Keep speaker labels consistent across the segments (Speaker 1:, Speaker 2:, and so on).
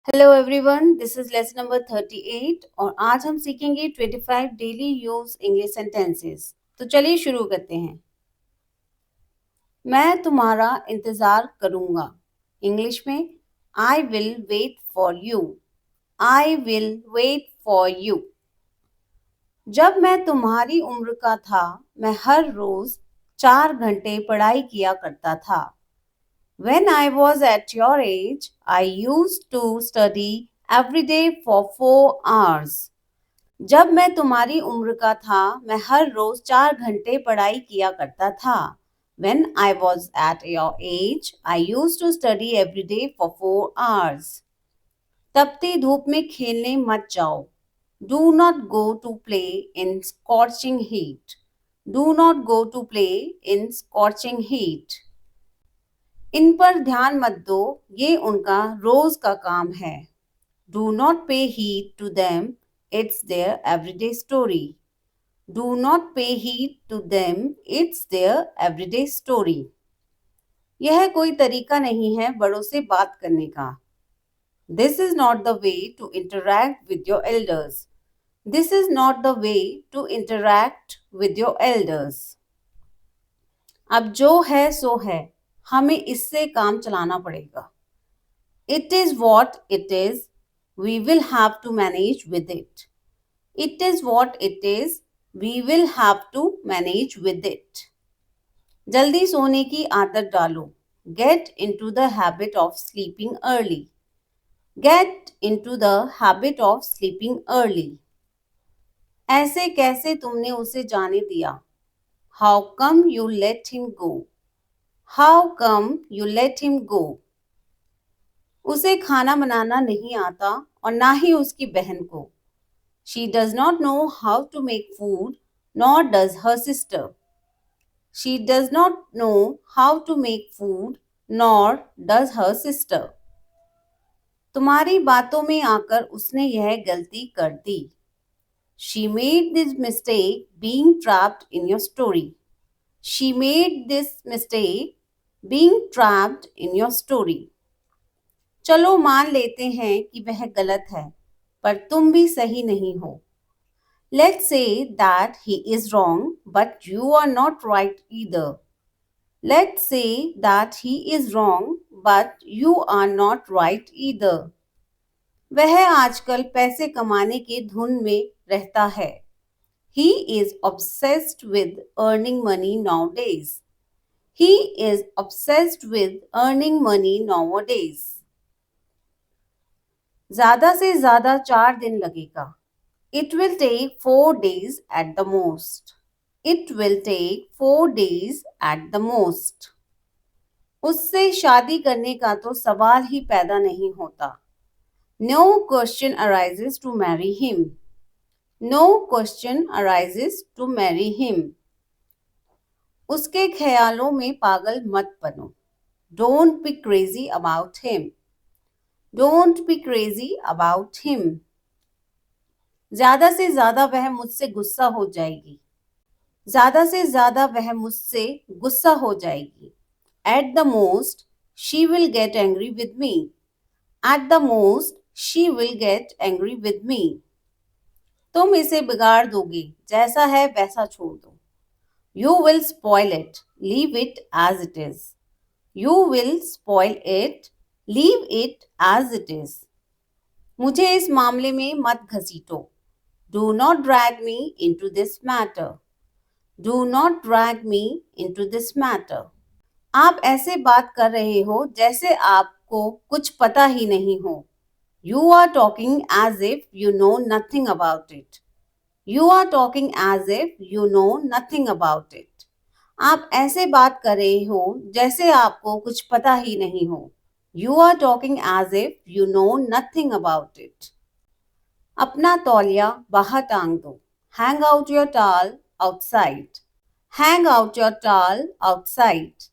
Speaker 1: Hello everyone, this is lesson number 38 और आज हम सीखेंगे 25 डेली यूज इंग्लिश सेंटेंसेस। तो चलिए शुरू करते हैं। मैं तुम्हारा इंतजार करूंगा। इंग्लिश में I will wait for you. I will wait for you. जब मैं तुम्हारी उम्र का था, मैं हर रोज 4 घंटे पढ़ाई किया करता था। When I was at your age, I used to study every day for 4 hours. जब मैं तुम्हारी उम्र का था, मैं हर रोज 4 घंटे पढ़ाई किया करता था। When I was at your age, I used to study every day for 4 hours. तपती धूप में खेलने मत जाओ। Do not go to play in scorching heat. Do not go to play in scorching heat. इन पर ध्यान मत दो, ये उनका रोज का काम है। Do not pay heed to them, it's their everyday story. Do not pay heed to them, it's their everyday story. यह कोई तरीका नहीं है बड़ों से बात करने का। This is not the way to interact with your elders. This is not the way to interact with your elders. अब जो है सो है, हमें इससे काम चलाना पड़ेगा। It is what it is. We will have to manage with it. It is what it is. We will have to manage with it. जल्दी सोने की आदत डालो. Get into the habit of sleeping early. Get into the habit of sleeping early. ऐसे कैसे तुमने उसे जाने दिया? How come you let him go? How come you let him go? उसे खाना बनाना नहीं आता और ना ही उसकी बहन को। She does not know how to make food, nor does her sister. She does not know how to make food, nor does her sister. तुम्हारी बातों में आकर उसने यह गलती कर दी। She made this mistake being trapped in your story. She made this mistake being trapped in your story. चलो मान लेते हैं कि वह गलत है, पर तुम भी सही नहीं हो। Let's say that he is wrong, but you are not right either. Let's say that he is wrong, but you are not right either. वह आजकल पैसे कमाने की धुन में रहता है। He is obsessed with earning money nowadays. He is obsessed with earning money nowadays. ज्यादा से ज्यादा 4 दिन लगेगा। It will take 4 days at the most. It will take 4 days at the most. उससे शादी करने का तो सवाल ही पैदा नहीं होता। No question arises to marry him. No question arises to marry him. उसके ख्यालों में पागल मत बनो। Don't be crazy about him. Don't be crazy about him. ज्यादा से ज्यादा वह मुझसे गुस्सा हो जाएगी। ज्यादा से ज्यादा वह मुझसे गुस्सा हो जाएगी। At the most, she will get angry with me. At the most, she will get angry with me. तुम इसे बिगाड़ दोगे, जैसा है वैसा छोड़ दो। You will spoil it. Leave it as it is. You will spoil it. Leave it as it is. मुझे इस मामले में मत घसीटो। Do not drag me into this matter. Do not drag me into this matter. आप ऐसे बात कर रहे हो जैसे आपको कुछ पता ही नहीं हो। You are talking as if you know nothing about it. You are talking as if you know nothing about it. आप ऐसे बात कर रहे हो जैसे आपको कुछ पता ही नहीं हो। You are talking as if you know nothing about it. अपना तौलिया बाहर टांग दो। Hang out your towel outside. Hang out your towel outside.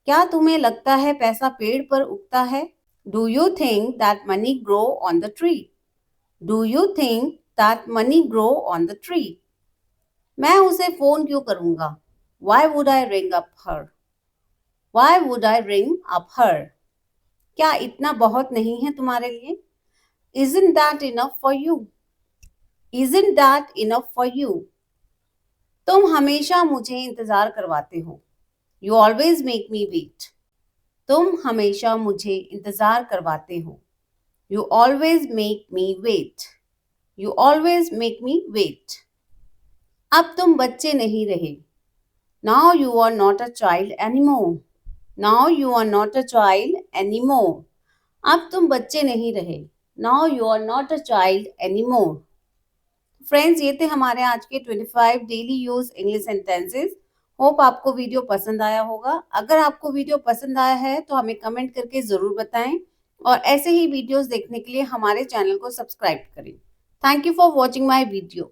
Speaker 1: क्या तुम्हें लगता है पैसा पेड़ पर उगता है? Do you think that money grow on the tree? Do you think that money grow on the tree? मैं उसे फोन क्यों करूंगा? Why would I ring up her? Why would I ring up her? क्या इतना बहुत नहीं है तुम्हारे लिए? Isn't that enough for you? Isn't that enough for you? तुम हमेशा मुझे इंतजार करवाते हो। You always make me wait. तुम हमेशा मुझे इंतजार करवाते हो। You always make me wait. You always make me wait. अब तुम बच्चे नहीं रहे। Now you are not a child anymore. Now you are not a child anymore. अब तुम बच्चे नहीं रहे। Now you are not a child anymore. Friends, ये थे हमारे आज के 25 daily use English sentences. Hope आपको वीडियो पसंद आया होगा। अगर आपको वीडियो पसंद आया है तो हमें कमेंट करके ज़रूर बताएं और ऐसे ही वीडियोस देखने के लिए हमारे चैनल को सब्सक्राइब करें। Thank you for watching my video.